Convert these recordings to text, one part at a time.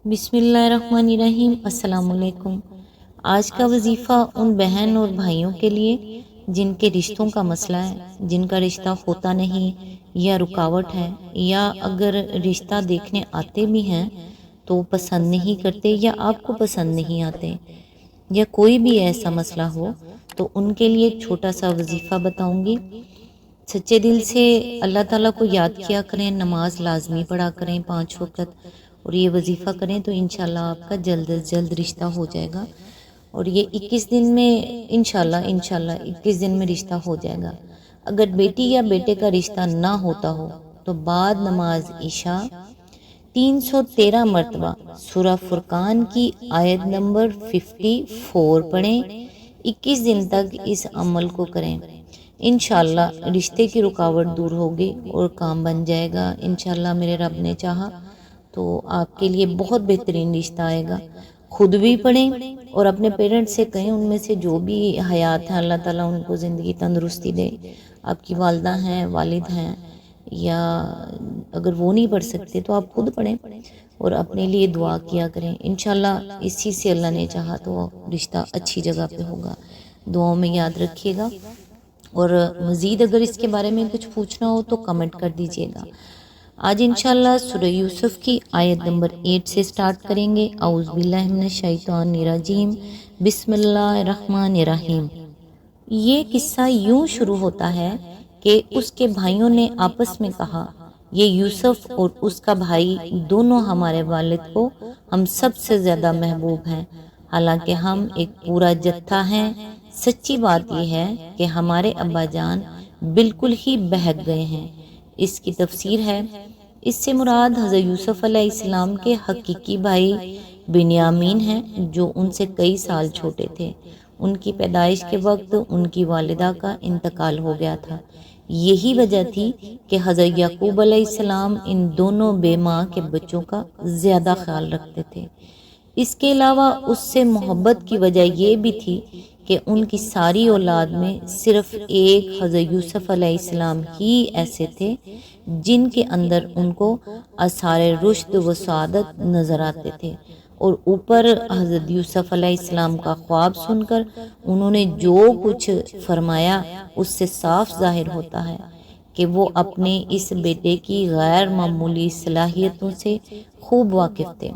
بسم اللہ الرحمن الرحیم۔ السلام علیکم۔ آج کا وظیفہ ان بہن اور بھائیوں کے لیے جن کے رشتوں کا مسئلہ ہے، جن کا رشتہ ہوتا نہیں یا رکاوٹ ہے، یا اگر رشتہ دیکھنے آتے بھی ہیں تو پسند نہیں کرتے یا آپ کو پسند نہیں آتے، یا کوئی بھی ایسا مسئلہ ہو تو ان کے لیے ایک چھوٹا سا وظیفہ بتاؤں گی۔ سچے دل سے اللہ تعالیٰ کو یاد کیا کریں، نماز لازمی پڑھا کریں 5 وقت، اور یہ وظیفہ کریں تو انشاءاللہ آپ کا جلد از جلد رشتہ ہو جائے گا، اور یہ 21 دن میں انشاءاللہ 21 دن میں رشتہ ہو جائے گا۔ اگر بیٹی یا بیٹے کا رشتہ نہ ہوتا ہو تو بعد نماز عشاء 313 مرتبہ سورہ فرقان کی آیت نمبر 54 پڑھیں۔ 21 دن تک اس عمل کو کریں، انشاءاللہ رشتے کی رکاوٹ دور ہوگی اور کام بن جائے گا۔ انشاءاللہ میرے رب نے چاہا تو آپ کے لیے بہت بہترین رشتہ آئے گا۔ خود بھی پڑھیں اور اپنے پیرنٹس سے کہیں، ان میں سے جو بھی حیات ہیں اللہ تعالیٰ ان کو زندگی تندرستی دے۔ آپ کی والدہ ہیں، والد ہیں، یا اگر وہ نہیں پڑھ سکتے تو آپ خود پڑھیں اور اپنے لیے دعا کیا کریں۔ انشاءاللہ اسی سے اللہ نے چاہا تو رشتہ اچھی جگہ پہ ہوگا۔ دعاؤں میں یاد رکھیے گا، اور مزید اگر اس کے بارے میں کچھ پوچھنا ہو تو کمنٹ کر دیجیے گا۔ آج انشاءاللہ سورہ یوسف کی آیت نمبر 8 سے سٹارٹ کریں گے۔ اعوذ باللہ من الشیطان الرجیم، بسم اللہ الرحمن الرحیم۔ یہ قصہ یوں شروع ہوتا ہے کہ اس کے بھائیوں نے آپس میں کہا، یہ یوسف اور اس کا بھائی دونوں ہمارے والد کو ہم سب سے زیادہ محبوب ہیں، حالانکہ ہم ایک پورا جتھا ہیں۔ سچی بات یہ ہے کہ ہمارے ابا جان بالکل ہی بہک گئے ہیں۔ اس کی تفسیر ہے، اس سے مراد حضرت یوسف علیہ السلام کے حقیقی بھائی بنیامین ہیں، جو ان سے کئی سال چھوٹے تھے۔ ان کی پیدائش کے وقت ان کی والدہ کا انتقال ہو گیا تھا۔ یہی وجہ تھی کہ حضرت یعقوب علیہ السلام ان دونوں بے ماں کے بچوں کا زیادہ خیال رکھتے تھے۔ اس کے علاوہ اس سے محبت کی وجہ یہ بھی تھی کہ ان کی ساری اولاد میں صرف ایک حضرت یوسف علیہ السلام ہی ایسے تھے جن کے اندر ان کو آثار رشد و سعادت نظر آتے تھے، اور اوپر حضرت یوسف علیہ السلام کا خواب سن کر انہوں نے جو کچھ فرمایا اس سے صاف ظاہر ہوتا ہے کہ وہ اپنے اس بیٹے کی غیر معمولی صلاحیتوں سے خوب واقف تھے۔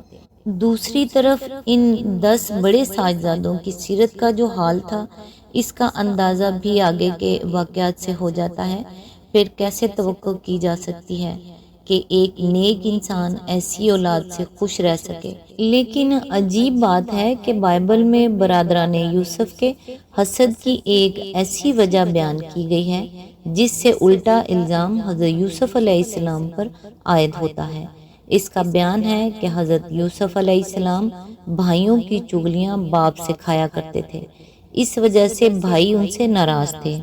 دوسری طرف ان 10 بڑے ساجدادوں کی سیرت کا جو حال تھا، اس کا اندازہ بھی آگے کے واقعات سے ہو جاتا ہے۔ پھر کیسے توقع کی جا سکتی ہے کہ ایک نیک انسان ایسی اولاد سے خوش رہ سکے؟ لیکن عجیب بات ہے کہ بائبل میں برادران یوسف کے حسد کی ایک ایسی وجہ بیان کی گئی ہے جس سے الٹا الزام حضرت یوسف علیہ السلام پر عائد ہوتا ہے۔ اس کا بیان ہے کہ حضرت یوسف علیہ السلام بھائیوں کی چغلیاں باپ سے کھایا کرتے تھے، اس وجہ سے بھائی ان سے ناراض تھے۔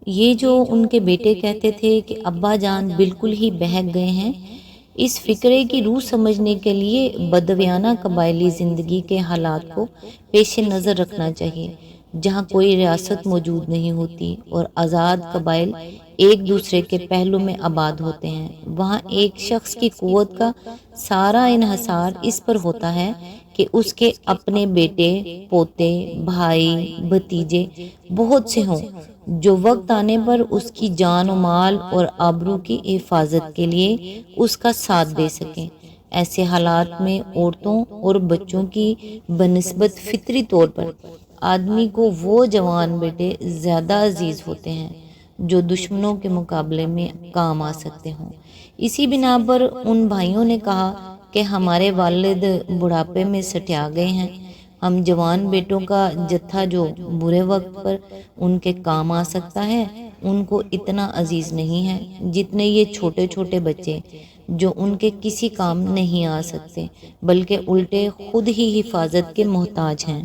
یہ جو ان کے بیٹے کہتے تھے کہ ابا جان بالکل ہی بہک گئے ہیں، اس فکرے کی روح سمجھنے کے لیے بدویانہ قبائلی زندگی کے حالات کو پیش نظر رکھنا چاہیے، جہاں کوئی ریاست موجود نہیں ہوتی اور آزاد قبائل ایک دوسرے کے پہلو میں آباد ہوتے ہیں۔ وہاں ایک شخص کی قوت کا سارا انحصار اس پر ہوتا ہے کہ اس کے اپنے بیٹے، پوتے، بھائی، بھتیجے بہت سے ہوں جو وقت آنے پر اس کی جان و مال اور آبرو کی حفاظت کے لیے اس کا ساتھ دے سکیں۔ ایسے حالات میں عورتوں اور بچوں کی بنسبت فطری طور پر آدمی کو وہ جوان بیٹے زیادہ عزیز ہوتے ہیں جو دشمنوں کے مقابلے میں کام آ سکتے ہوں۔ اسی بنا پر ان بھائیوں نے کہا کہ ہمارے والد بڑھاپے میں سٹیا گئے ہیں، ہم جوان بیٹوں کا جتھا جو برے وقت پر ان کے کام آ سکتا ہے ان کو اتنا عزیز نہیں ہے جتنے یہ چھوٹے چھوٹے بچے جو ان کے کسی کام نہیں آ سکتے بلکہ الٹے خود ہی حفاظت کے محتاج ہیں۔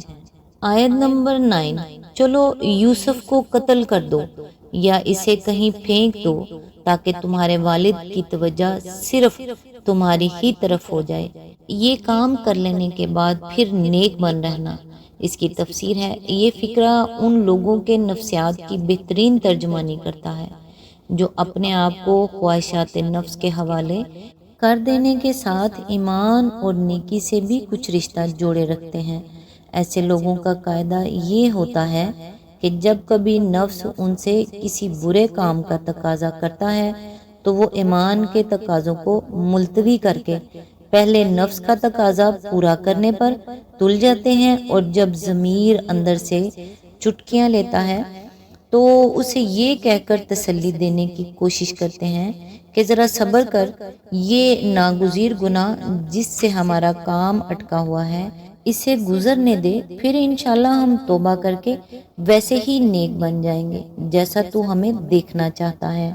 آیت نمبر 9، چلو یوسف کو قتل کر دو یا اسے کہیں پھینک دو تاکہ تمہارے والد کی توجہ صرف تمہاری ہی طرف ہو جائے، یہ کام کر لینے کے بعد پھر نیک بن رہنا۔ اس کی تفسیر ہے، یہ فکرہ ان لوگوں کے نفسیات کی بہترین ترجمانی کرتا ہے جو اپنے آپ کو خواہشات نفس کے حوالے کر دینے کے ساتھ ایمان اور نیکی سے بھی کچھ رشتہ جوڑے رکھتے ہیں۔ ایسے لوگوں کا قاعدہ یہ ہوتا ہے کہ جب کبھی نفس ان سے کسی برے کام کا تقاضا کرتا ہے تو وہ ایمان کے تقاضوں کو ملتوی کر کے پہلے نفس کا تقاضا پورا کرنے پر تل جاتے ہیں، اور جب ضمیر اندر سے چٹکیاں لیتا ہے تو اسے یہ کہہ کر تسلی دینے کی کوشش کرتے ہیں کہ ذرا صبر کر، یہ ناگزیر گناہ جس سے ہمارا کام اٹکا ہوا ہے اسے گزرنے دے، پھر انشاءاللہ ہم توبہ کر کے ویسے ہی نیک بن جائیں گے جیسا تو ہمیں دیکھنا چاہتا ہے۔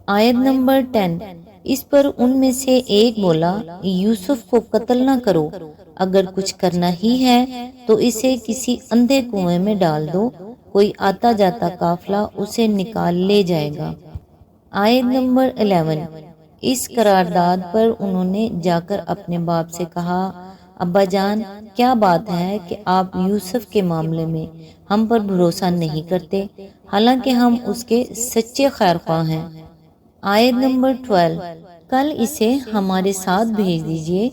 آیت نمبر 10۔ اس پر ان میں سے ایک بولا، یوسف کو قتل نہ کرو، اگر کچھ کرنا ہی ہے تو اسے کسی اندھے کنویں میں ڈال دو، کوئی آتا جاتا قافلہ اسے نکال لے جائے گا۔ آیت نمبر 11۔ اس قرارداد پر انہوں نے جا کر اپنے باپ سے کہا، ابا جان، کیا بات ہے کہ آپ یوسف کے معاملے میں ہم پر بھروسہ نہیں کرتے، حالانکہ ہم اس کے سچے خیر خواہ ہیں۔ آیت نمبر 12۔ کل اسے ہمارے ساتھ بھیج دیجئے،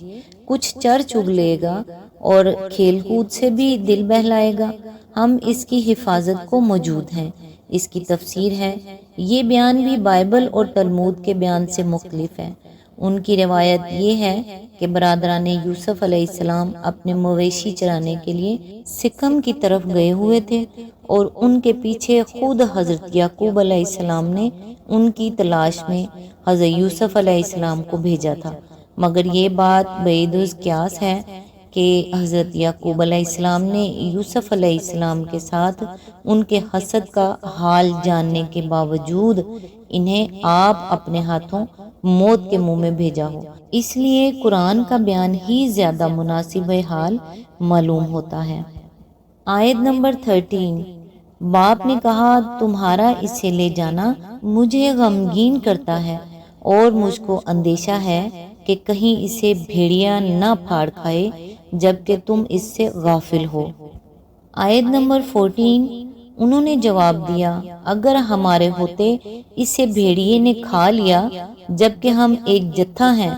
کچھ چر چگ لے گا اور کھیل کود سے بھی دل بہلائے گا، ہم اس کی حفاظت کو موجود ہیں۔ اس کی تفسیر ہے، یہ بیان بھی بائبل اور تلمود کے بیان سے مختلف ہے۔ ان کی روایت یہ ہے کہ برادران یوسف علیہ السلام اپنے مویشی چرانے کے لیے سکم کی طرف گئے ہوئے تھے، اور ان کے پیچھے خود حضرت یعقوب علیہ السلام نے ان کی تلاش میں حضرت یوسف علیہ السلام کو بھیجا تھا، مگر یہ بات بعید القیاس ہے کہ حضرت یعقوب علیہ السلام نے یوسف علیہ السلام کے ساتھ ان کے حسد کا حال جاننے کے باوجود انہیں آپ اپنے ہاتھوں موت کے منہ میں بھیجا ہو، اس لیے قرآن کا بیان ہی زیادہ مناسب حال معلوم ہوتا ہے۔ آیت نمبر 13۔ باپ نے کہا، تمہارا اسے لے جانا مجھے غمگین کرتا ہے، اور مجھ کو اندیشہ ہے کہ کہیں اسے بھیڑیا نہ پھاڑ کھائے جبکہ تم اس سے غافل ہو۔ آیت نمبر 14۔ انہوں نے جواب دیا، اگر ہمارے ہوتے اسے بھیڑیے نے کھا لیا جبکہ ہم ایک جتھا ہیں،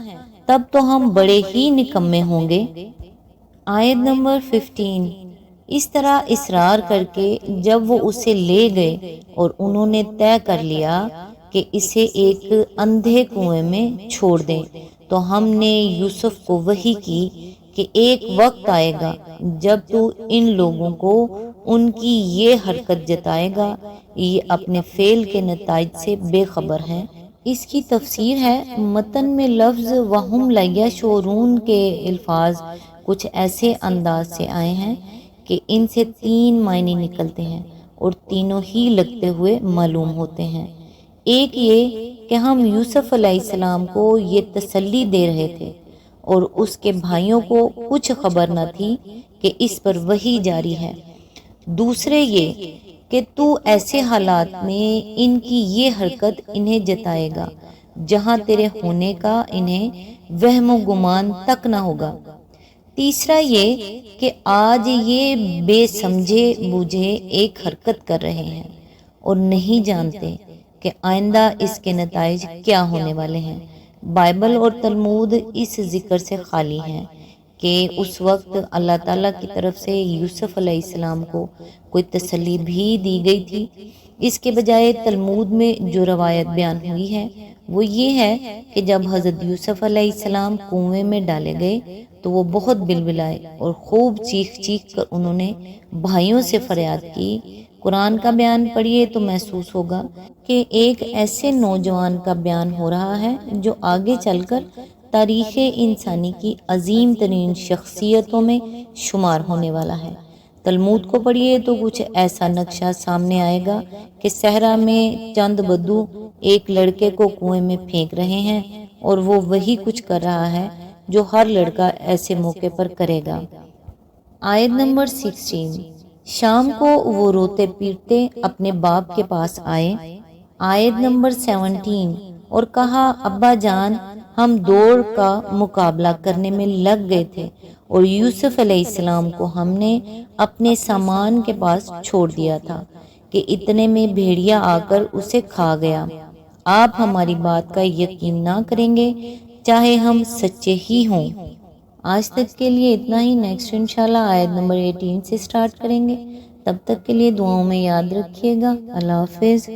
تب تو ہم بڑے ہی نکمے ہوں گے۔ آیت نمبر 15۔ اس طرح اصرار کر کے جب وہ اسے لے گئے اور انہوں نے طے کر لیا کہ اسے ایک اندھے کنویں میں چھوڑ دیں، تو ہم نے یوسف کو وحی کی کہ ایک وقت آئے گا جب تو ان لوگوں کو ان کی یہ حرکت جتائے گا، یہ اپنے فعل کے نتائج سے بے خبر ہیں۔ اس کی تفسیر ہے، متن میں لفظ وَهُمْ لَا يَشْعُرُونَ کے الفاظ کچھ ایسے انداز سے آئے ہیں کہ ان سے 3 معنی نکلتے ہیں اور تینوں ہی لگتے ہوئے معلوم ہوتے ہیں۔ ایک یہ کہ ہم یوسف علیہ السلام کو یہ تسلی دے رہے تھے اور اس کے بھائیوں کو کچھ خبر نہ تھی کہ اس پر وحی جاری ہے۔ دوسرے یہ کہ تو ایسے حالات میں ان کی یہ حرکت انہیں جتائے گا جہاں تیرے ہونے کا انہیں وہم و گمان تک نہ ہوگا۔ تیسرا یہ کہ آج یہ بے سمجھے بوجھے ایک حرکت کر رہے ہیں اور نہیں جانتے کہ آئندہ اس کے نتائج کیا ہونے والے ہیں۔ بائبل اور تلمود اس ذکر سے خالی ہیں کہ اس وقت اللہ تعالیٰ کی طرف سے یوسف علیہ السلام کو کوئی تسلی بھی دی گئی تھی۔ اس کے بجائے تلمود میں جو روایت بیان ہوئی ہے وہ یہ ہے کہ جب حضرت یوسف علیہ السلام کنویں میں ڈالے گئے تو وہ بہت بلبلائے اور خوب چیخ چیخ کر انہوں نے بھائیوں سے فریاد کی۔ قرآن کا بیان پڑھیے تو محسوس ہوگا کہ ایک ایسے نوجوان کا بیان ہو رہا ہے جو آگے چل کر تاریخ انسانی کی عظیم ترین شخصیتوں میں شمار ہونے والا ہے۔ تلمود کو پڑھیے تو کچھ ایسا نقشہ سامنے آئے گا کہ صحرا میں چند بدو ایک لڑکے کو کنویں میں پھینک رہے ہیں اور وہ وہی کچھ کر رہا ہے جو ہر لڑکا ایسے موقع پر کرے گا۔ آیت نمبر 16۔ شام کو وہ روتے پیٹتے اپنے باپ کے پاس آئے۔ آیت نمبر 17۔ اور کہا، ابا جان، ہم دوڑ کا مقابلہ کرنے میں لگ گئے تھے اور یوسف علیہ السلام کو ہم نے اپنے سامان کے پاس چھوڑ دیا تھا کہ اتنے میں بھیڑیا آ کر اسے کھا گیا۔ آپ ہماری بات کا یقین نہ کریں گے، چاہے ہم سچے ہی ہوں۔ آج تک کے لیے اتنا ہی، نیکسٹ انشاءاللہ آیت نمبر 18 سے سٹارٹ کریں گے۔ تب تک کے لیے دعاؤں میں یاد رکھیے گا۔ اللہ حافظ۔